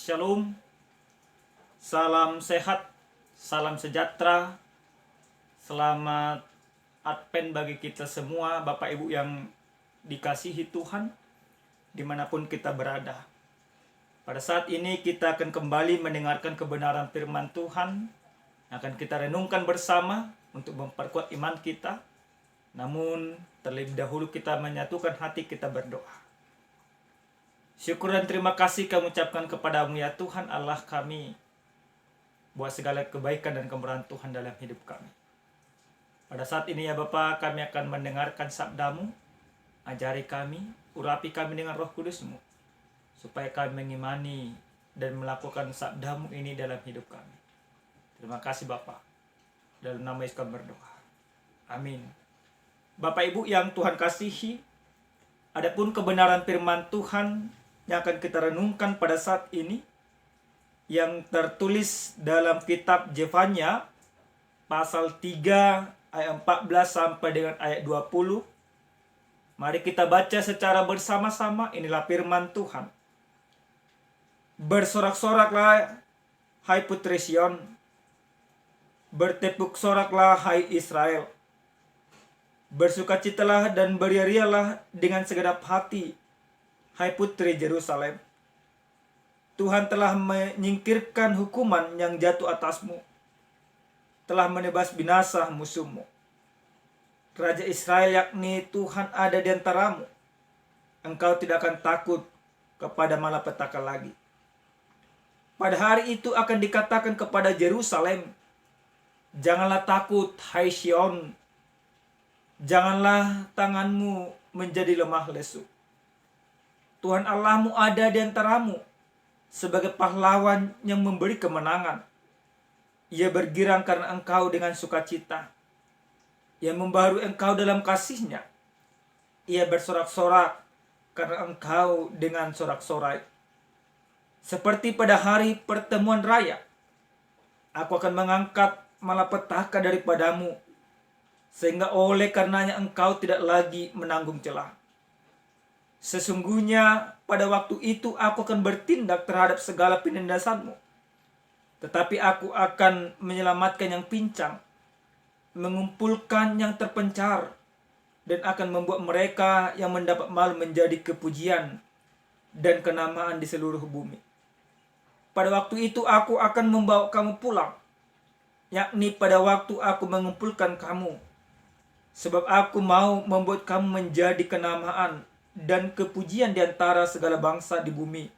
Shalom, salam sehat, salam sejahtera, selamat Advent bagi kita semua, Bapak Ibu yang dikasihi Tuhan, dimanapun kita berada. Pada saat ini kita akan kembali mendengarkan kebenaran firman Tuhan, akan kita renungkan bersama untuk memperkuat iman kita. Namun terlebih dahulu kita menyatukan hati, kita berdoa. Syukur dan terima kasih kami ucapkan kepadamu ya Tuhan Allah kami, buat segala kebaikan dan kemurahan Tuhan dalam hidup kami. Pada saat ini ya Bapa, kami akan mendengarkan sabdamu. Ajari kami, urapi kami dengan Roh Kudus-Mu, supaya kami mengimani dan melakukan sabdamu ini dalam hidup kami. Terima kasih Bapa. Dalam nama Yesus kami berdoa. Amin. Bapak Ibu yang Tuhan kasihi, adapun kebenaran firman Tuhan yang akan kita renungkan pada saat ini, yang tertulis dalam kitab Yefanya pasal 3 ayat 14 sampai dengan ayat 20. Mari kita baca secara bersama-sama. Inilah firman Tuhan. Bersorak-soraklah hai putri Sion, bertepuk soraklah hai Israel. Bersukacitalah dan beria-rialah dengan segenap hati, hai putri Yerusalem. Tuhan telah menyingkirkan hukuman yang jatuh atasmu, telah menebas binasa musuhmu. Raja Israel, yakni Tuhan, ada di antaramu. Engkau tidak akan takut kepada malapetaka lagi. Pada hari itu akan dikatakan kepada Yerusalem, janganlah takut, hai Sion. Janganlah tanganmu menjadi lemah lesu. Tuhan Allahmu ada di antaramu sebagai pahlawan yang memberi kemenangan. Ia bergirang karena engkau dengan sukacita. Ia membaharui engkau dalam kasih-Nya. Ia bersorak-sorak karena engkau dengan sorak-sorai. Seperti pada hari pertemuan raya, aku akan mengangkat malapetaka daripadamu, sehingga oleh karenanya engkau tidak lagi menanggung celah. Sesungguhnya pada waktu itu aku akan bertindak terhadap segala penindasanmu, tetapi aku akan menyelamatkan yang pincang, mengumpulkan yang terpencar, dan akan membuat mereka yang mendapat malu menjadi kepujian dan kenamaan di seluruh bumi. Pada waktu itu aku akan membawa kamu pulang, yakni pada waktu aku mengumpulkan kamu, sebab aku mau membuat kamu menjadi kenamaan dan kepujian di antara segala bangsa di bumi,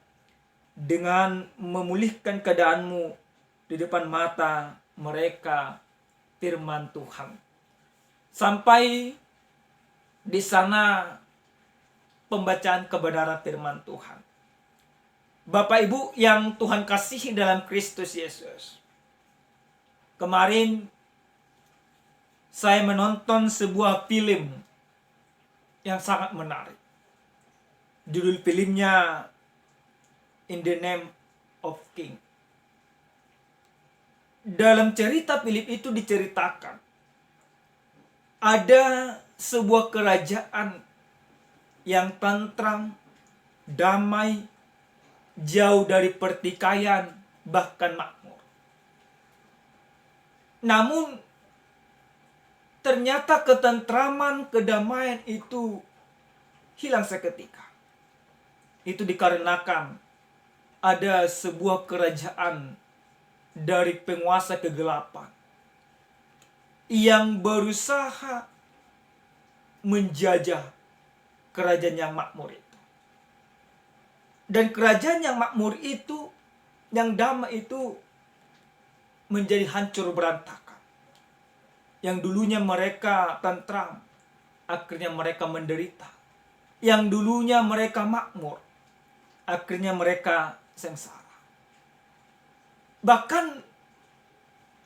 dengan memulihkan keadaanmu di depan mata mereka. Firman Tuhan. Sampai di sana pembacaan kebenaran firman Tuhan. Bapak Ibu yang Tuhan kasihi dalam Kristus Yesus, kemarin saya menonton sebuah film yang sangat menarik. Judul filmnya In the Name of King. Dalam cerita film itu diceritakan ada sebuah kerajaan yang tentram, damai, jauh dari pertikaian, bahkan makmur. Namun ternyata ketentraman, kedamaian itu hilang seketika. Itu dikarenakan ada sebuah kerajaan dari penguasa kegelapan yang berusaha menjajah kerajaan yang makmur itu. Dan kerajaan yang makmur itu, yang damai itu, menjadi hancur berantakan. Yang dulunya mereka tentram, akhirnya mereka menderita. Yang dulunya mereka makmur, akhirnya mereka sengsara. Bahkan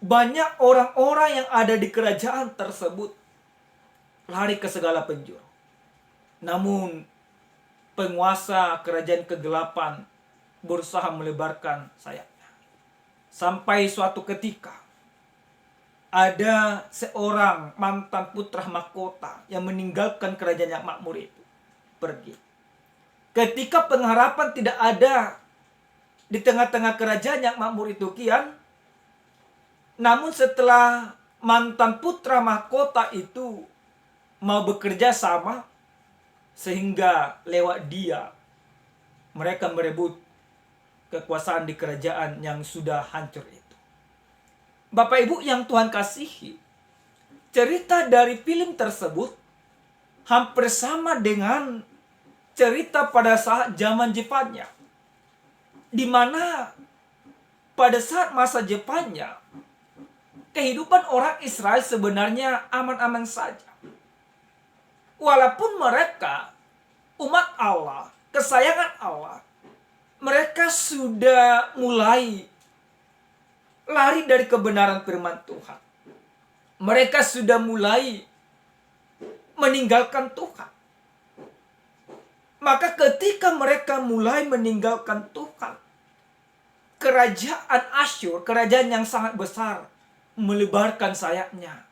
banyak orang-orang yang ada di kerajaan tersebut lari ke segala penjuru. Namun penguasa kerajaan kegelapan berusaha melebarkan sayapnya. Sampai suatu ketika ada seorang mantan putra mahkota yang meninggalkan kerajaan yang makmur itu, pergi. Ketika pengharapan tidak ada di tengah-tengah kerajaan yang makmur itu kian. Namun setelah mantan putra mahkota itu mau bekerja sama, sehingga lewat dia mereka merebut kekuasaan di kerajaan yang sudah hancur itu. Bapak Ibu yang Tuhan kasihi, cerita dari film tersebut hampir sama dengan cerita pada saat zaman Jepannya, di mana pada saat masa Jepannya kehidupan orang Israel sebenarnya aman-aman saja. Walaupun mereka umat Allah, kesayangan Allah, mereka sudah mulai lari dari kebenaran firman Tuhan. Mereka sudah mulai meninggalkan Tuhan. Maka ketika mereka mulai meninggalkan Tuhan, kerajaan Asyur, kerajaan yang sangat besar, melebarkan sayapnya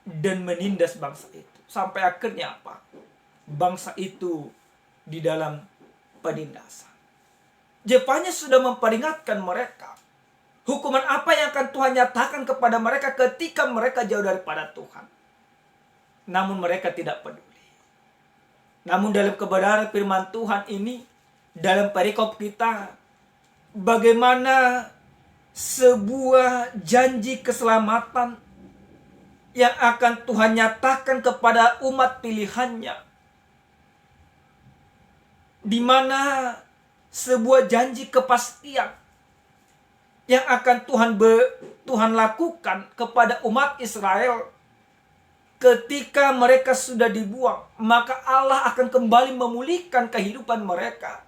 dan menindas bangsa itu. Sampai akhirnya apa? Bangsa itu di dalam penindasan. Jepannya sudah memperingatkan mereka. Hukuman apa yang akan Tuhan nyatakan kepada mereka ketika mereka jauh daripada Tuhan. Namun mereka tidak peduli. Namun dalam kebenaran firman Tuhan ini, dalam perikop kita, bagaimana sebuah janji keselamatan yang akan Tuhan nyatakan kepada umat pilihannya, di mana sebuah janji kepastian yang akan Tuhan lakukan kepada umat Israel ketika mereka sudah dibuang, maka Allah akan kembali memulihkan kehidupan mereka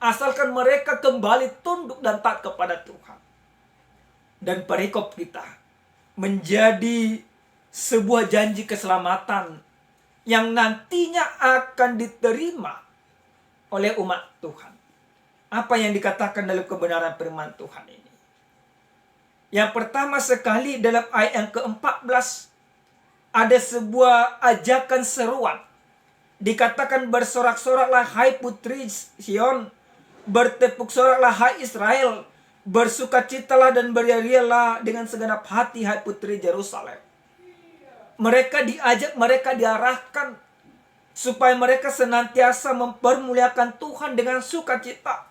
asalkan mereka kembali tunduk dan taat kepada Tuhan. Dan perikop kita menjadi sebuah janji keselamatan yang nantinya akan diterima oleh umat Tuhan. Apa yang dikatakan dalam kebenaran firman Tuhan ini? Yang pertama sekali dalam ayat yang ke-14 ada sebuah ajakan seruan. Dikatakan bersorak-soraklah hai putri Sion, bertepuk soraklah hai Israel, bersukacitalah dan berialah dengan segenap hati hai putri Yerusalem. Mereka diajak, mereka diarahkan supaya mereka senantiasa mempermuliakan Tuhan dengan sukacita.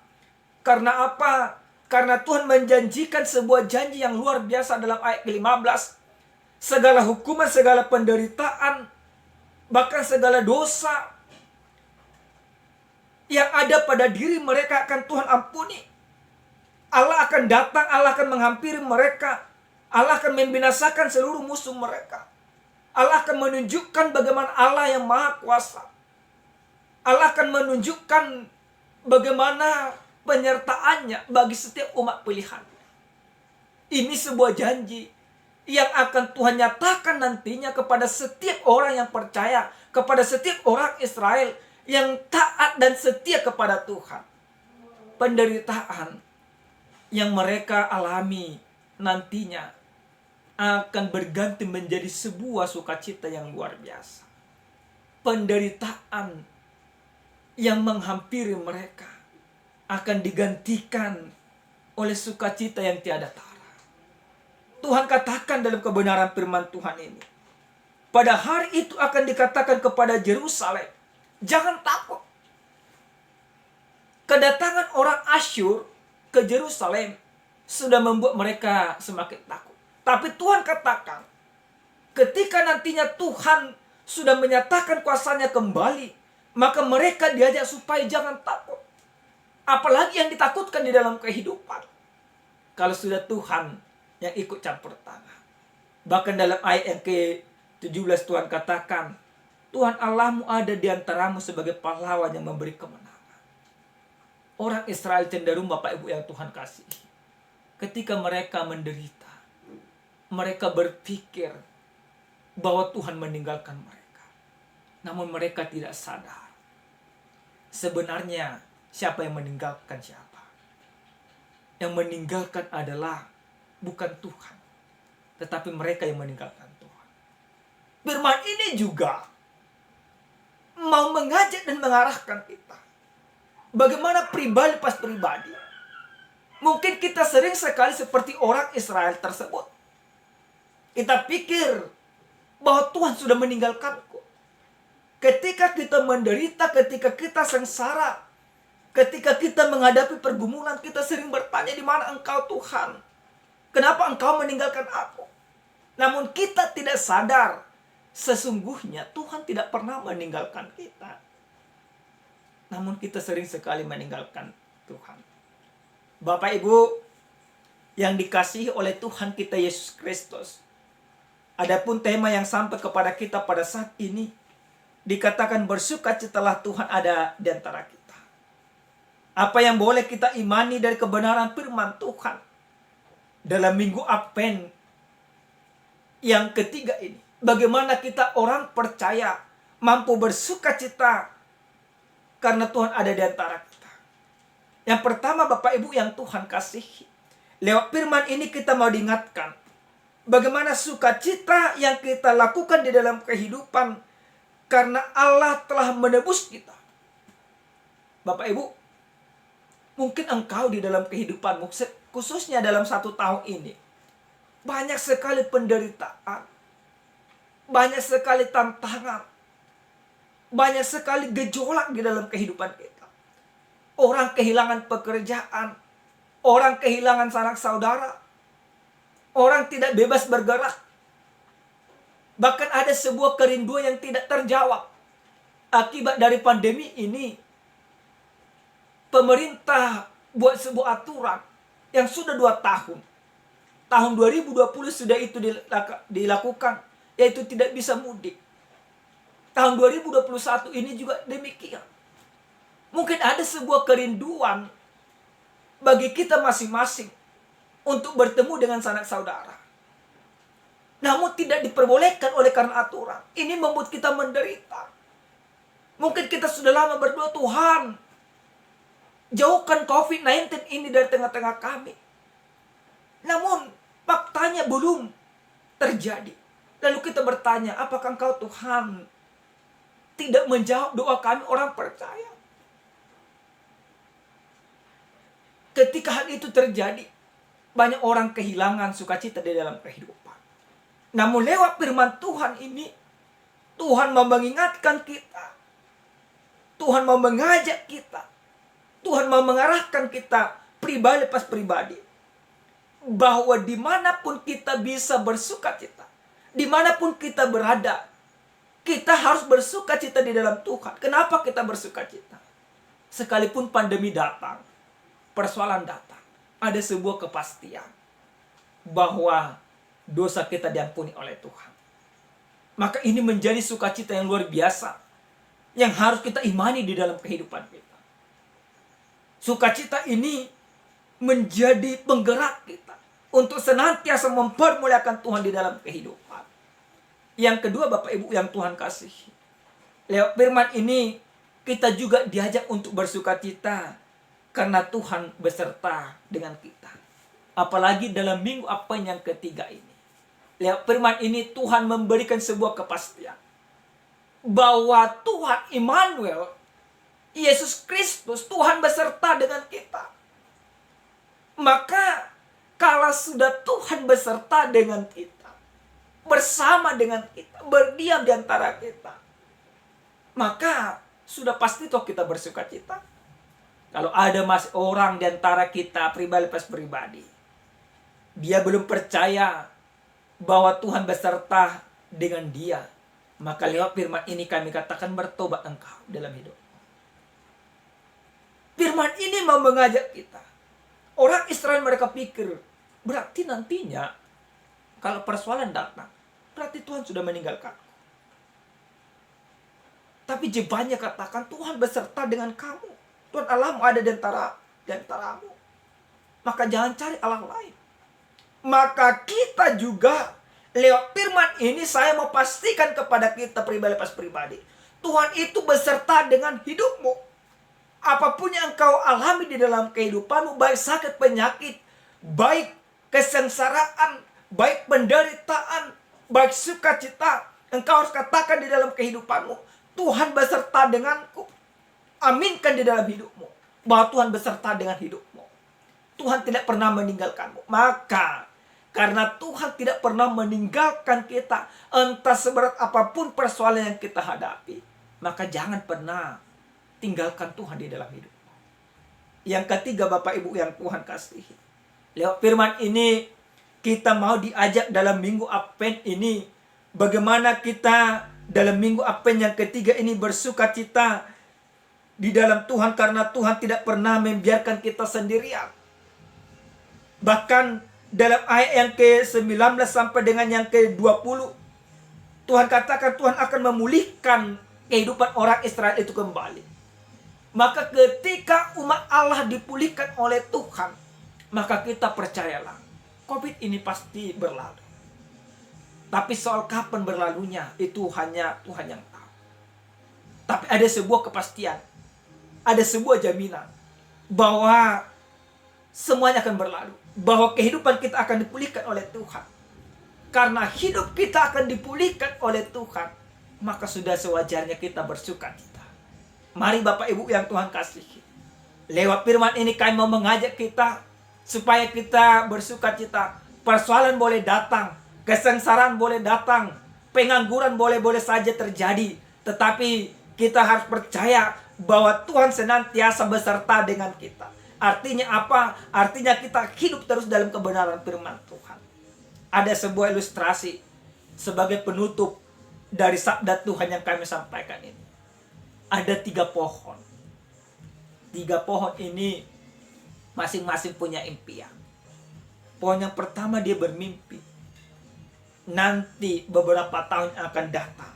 Karena apa? Karena Tuhan menjanjikan sebuah janji yang luar biasa dalam ayat ke-15. Segala hukuman, segala penderitaan, bahkan segala dosa yang ada pada diri mereka akan Tuhan ampuni. Allah akan datang, Allah akan menghampiri mereka. Allah akan membinasakan seluruh musuh mereka. Allah akan menunjukkan bagaimana Allah yang maha kuasa. Allah akan menunjukkan bagaimana penyertaannya bagi setiap umat pilihan. Ini sebuah janji yang akan Tuhan nyatakan nantinya kepada setiap orang yang percaya, kepada setiap orang Israel yang taat dan setia kepada Tuhan. Penderitaan yang mereka alami nantinya akan berganti menjadi sebuah sukacita yang luar biasa. Penderitaan yang menghampiri mereka akan digantikan oleh sukacita yang tiada tara. Tuhan katakan dalam kebenaran firman Tuhan ini, pada hari itu akan dikatakan kepada Yerusalem, jangan takut. Kedatangan orang Asyur ke Yerusalem sudah membuat mereka semakin takut. Tapi Tuhan katakan, ketika nantinya Tuhan sudah menyatakan kuasanya kembali, maka mereka diajak supaya jangan takut. Apalagi yang ditakutkan di dalam kehidupan, kalau sudah Tuhan yang ikut campur tangan. Bahkan dalam ayat yang ke-17 Tuhan katakan, Tuhan Allahmu ada di antaramu sebagai pahlawan yang memberi kemenangan. Orang Israel cenderung, Bapak Ibu yang Tuhan kasih, ketika mereka menderita, mereka berpikir bahwa Tuhan meninggalkan mereka. Namun mereka tidak sadar. Sebenarnya siapa yang meninggalkan siapa? Yang meninggalkan adalah bukan Tuhan, tetapi mereka yang meninggalkan Tuhan. Firman ini juga mau mengajak dan mengarahkan kita. Bagaimana pribadi pas pribadi Mungkin kita sering sekali seperti orang Israel tersebut. Kita pikir bahwa Tuhan sudah meninggalkanku. Ketika kita menderita, ketika kita sengsara, ketika kita menghadapi pergumulan, kita sering bertanya, di mana Engkau Tuhan? Kenapa Engkau meninggalkan aku? Namun kita tidak sadar, sesungguhnya Tuhan tidak pernah meninggalkan kita. Namun kita sering sekali meninggalkan Tuhan. Bapak Ibu yang dikasihi oleh Tuhan kita Yesus Kristus, adapun tema yang sampai kepada kita pada saat ini, dikatakan bersukacitalah Tuhan ada di antara kita. Apa yang boleh kita imani dari kebenaran firman Tuhan dalam minggu Advent yang ketiga ini? Bagaimana kita orang percaya mampu bersukacita karena Tuhan ada di antara kita. Yang pertama, Bapak Ibu yang Tuhan kasihi, lewat firman ini kita mau diingatkan bagaimana sukacita yang kita lakukan di dalam kehidupan karena Allah telah menebus kita. Bapak Ibu, mungkin engkau di dalam kehidupanmu, khususnya dalam 1 tahun ini, banyak sekali penderitaan, banyak sekali tantangan, banyak sekali gejolak di dalam kehidupan kita. Orang kehilangan pekerjaan, orang kehilangan sanak saudara, orang tidak bebas bergerak. Bahkan ada sebuah kerinduan yang tidak terjawab. Akibat dari pandemi ini, pemerintah buat sebuah aturan yang sudah 2 tahun. Tahun 2020 sudah itu dilakukan, yaitu tidak bisa mudik. Tahun 2021 ini juga demikian. Mungkin ada sebuah kerinduan bagi kita masing-masing untuk bertemu dengan sanak saudara. Namun tidak diperbolehkan oleh karena aturan. Ini membuat kita menderita. Mungkin kita sudah lama berdoa, Tuhan, jauhkan COVID-19 ini dari tengah-tengah kami. Namun faktanya belum terjadi. Lalu kita bertanya, apakah Engkau Tuhan tidak menjawab doa kami orang percaya? Ketika hal itu terjadi, banyak orang kehilangan sukacita di dalam kehidupan. Namun lewat firman Tuhan ini, Tuhan mau mengingatkan kita. Tuhan mau mengajak kita. Tuhan mau mengarahkan kita pribadi lepas pribadi. Bahwa dimanapun kita bisa bersukacita, dimanapun kita berada, kita harus bersukacita di dalam Tuhan. Kenapa kita bersukacita? Sekalipun pandemi datang, persoalan datang, ada sebuah kepastian bahwa dosa kita diampuni oleh Tuhan. Maka ini menjadi sukacita yang luar biasa yang harus kita imani di dalam kehidupan kita. Sukacita ini menjadi penggerak kita untuk senantiasa mempermuliakan Tuhan di dalam kehidupan. Yang kedua, Bapak Ibu yang Tuhan kasihi, lewat firman ini kita juga diajak untuk bersukacita karena Tuhan beserta dengan kita. Apalagi dalam minggu Advent yang ketiga ini. Lewat firman ini Tuhan memberikan sebuah kepastian bahwa Tuhan Immanuel, Yesus Kristus, Tuhan beserta dengan kita. Maka kalau sudah Tuhan beserta dengan kita, bersama dengan kita, berdiam di antara kita, maka sudah pasti toh kita bersukacita. Kalau ada masih orang di antara kita pribadi lepas pribadi, dia belum percaya bahwa Tuhan beserta dengan dia, maka lewat firman ini kami katakan, bertobat engkau dalam hidup. Firman ini mau mengajak kita. Orang Israel mereka pikir, berarti nantinya kalau persoalan datang, berarti Tuhan sudah meninggalkan. Tapi jebanya katakan, Tuhan beserta dengan kamu. Tuhan Allahmu ada di antaramu. Maka jangan cari Allah lain. Maka kita juga lewat firman ini saya mau pastikan kepada kita pribadi lepas pribadi, Tuhan itu beserta dengan hidupmu. Apapun yang engkau alami di dalam kehidupanmu, baik sakit penyakit, baik kesengsaraan, baik penderitaan, baik sukacita, engkau harus katakan di dalam kehidupanmu, Tuhan beserta denganku. Aminkan di dalam hidupmu bahwa Tuhan beserta dengan hidupmu. Tuhan tidak pernah meninggalkanmu. Maka karena Tuhan tidak pernah meninggalkan kita, entah seberat apapun persoalan yang kita hadapi, maka jangan pernah tinggalkan Tuhan di dalam hidup. Yang ketiga, Bapak Ibu yang Tuhan kasihi, lewat firman ini kita mau diajak dalam minggu Advent ini, bagaimana kita dalam minggu Advent yang ketiga ini bersuka cita di dalam Tuhan, karena Tuhan tidak pernah membiarkan kita sendirian. Bahkan dalam ayat yang ke-19 sampai dengan yang ke-20, Tuhan katakan Tuhan akan memulihkan kehidupan orang Israel itu kembali. Maka ketika umat Allah dipulihkan oleh Tuhan, maka kita percayalah, COVID ini pasti berlalu. Tapi soal kapan berlalunya, itu hanya Tuhan yang tahu. Tapi ada sebuah kepastian, ada sebuah jaminan bahwa semuanya akan berlalu, bahwa kehidupan kita akan dipulihkan oleh Tuhan. Karena hidup kita akan dipulihkan oleh Tuhan, maka sudah sewajarnya kita bersuka cita. Mari Bapak Ibu yang Tuhan kasihi, lewat firman ini kami mau mengajak kita supaya kita bersuka cita. Persoalan boleh datang, kesengsaraan boleh datang, pengangguran boleh saja terjadi, tetapi kita harus percaya bahwa Tuhan senantiasa beserta dengan kita. Artinya apa? Artinya kita hidup terus dalam kebenaran firman Tuhan. Ada sebuah ilustrasi sebagai penutup dari sabda Tuhan yang kami sampaikan ini. Ada 3 pohon. 3 pohon ini masing-masing punya impian. Pohon yang pertama dia bermimpi, nanti beberapa tahun yang akan datang,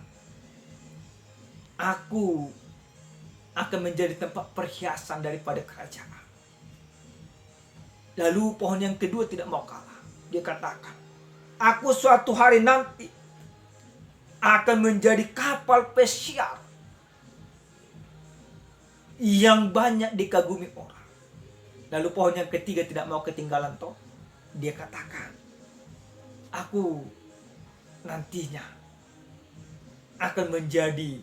aku akan menjadi tempat perhiasan daripada kerajaan. Lalu pohon yang kedua tidak mau kalah. Dia katakan, aku suatu hari nanti akan menjadi kapal pesiar yang banyak dikagumi orang. Lalu pohon yang ketiga tidak mau ketinggalan toh. Dia katakan, aku nantinya akan menjadi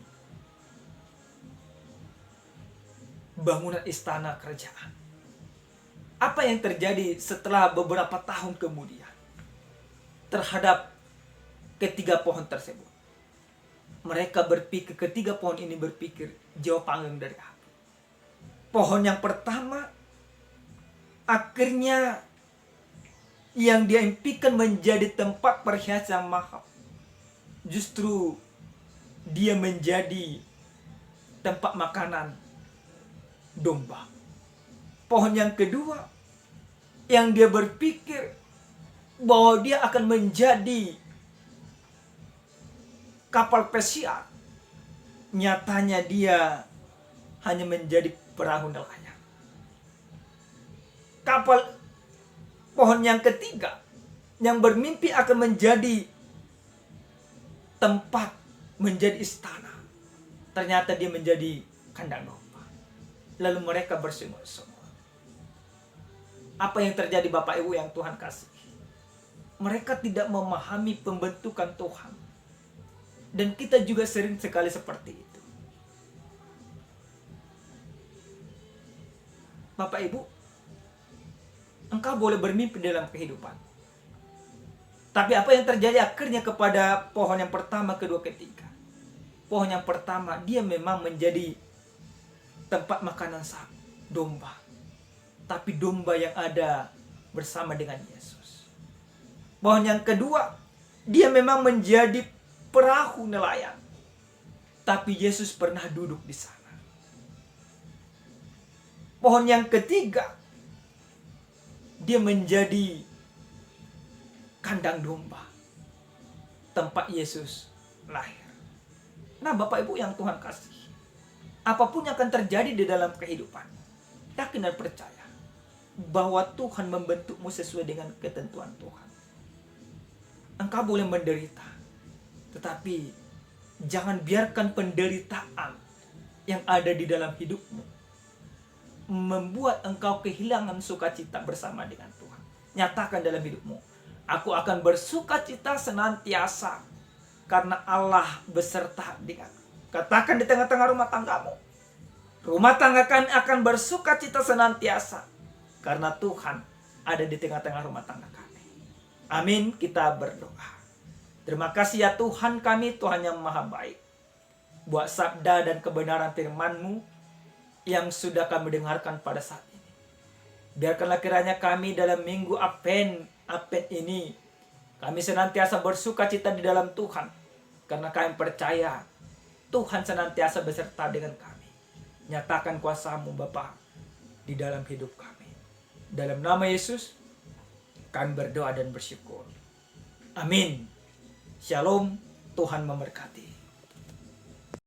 bangunan istana kerajaan. Apa yang terjadi setelah beberapa tahun kemudian terhadap ketiga pohon tersebut? Mereka berpikir, ketiga pohon ini berpikir jauh panggang dari api. Pohon yang pertama akhirnya yang dia impikan menjadi tempat perhiasan mahal, justru dia menjadi tempat makanan domba. Pohon yang kedua yang dia berpikir bahwa dia akan menjadi kapal pesiar, nyatanya dia hanya menjadi perahu nelayan. Pohon yang ketiga yang bermimpi akan menjadi tempat, menjadi istana, ternyata dia menjadi kandang domba. Lalu mereka bersungut-sungut. Apa yang terjadi Bapak Ibu yang Tuhan kasihi? Mereka tidak memahami pembentukan Tuhan. Dan kita juga sering sekali seperti itu. Bapak Ibu, engkau boleh bermimpi dalam kehidupan. Tapi apa yang terjadi akhirnya kepada pohon yang pertama, kedua, ketiga? Pohon yang pertama, dia memang menjadi tempat makanan sapi, domba. Tapi domba yang ada bersama dengan Yesus. Pohon yang kedua, dia memang menjadi perahu nelayan. Tapi Yesus pernah duduk di sana. Pohon yang ketiga, dia menjadi kandang domba, tempat Yesus lahir. Nah Bapak Ibu yang Tuhan kasih, apapun yang akan terjadi di dalam kehidupan, yakin dan percaya bahwa Tuhan membentukmu sesuai dengan ketentuan Tuhan. Engkau boleh menderita, tetapi jangan biarkan penderitaan yang ada di dalam hidupmu membuat engkau kehilangan sukacita bersama dengan Tuhan. Nyatakan dalam hidupmu, aku akan bersukacita senantiasa karena Allah beserta denganku. Katakan di tengah-tengah rumah tanggamu, rumah tangga kami akan bersukacita senantiasa karena Tuhan ada di tengah-tengah rumah tangga kami. Amin, kita berdoa. Terima kasih ya Tuhan kami, Tuhan yang maha baik. Buat sabda dan kebenaran firman-Mu yang sudah kami dengarkan pada saat ini. Biarkanlah kiranya kami dalam minggu Advent ini, kami senantiasa bersuka cita di dalam Tuhan. Karena kami percaya Tuhan senantiasa beserta dengan kami. Nyatakan kuasa-Mu Bapa di dalam hidup kami. Dalam nama Yesus kami berdoa dan bersyukur. Amin. Shalom, Tuhan memberkati.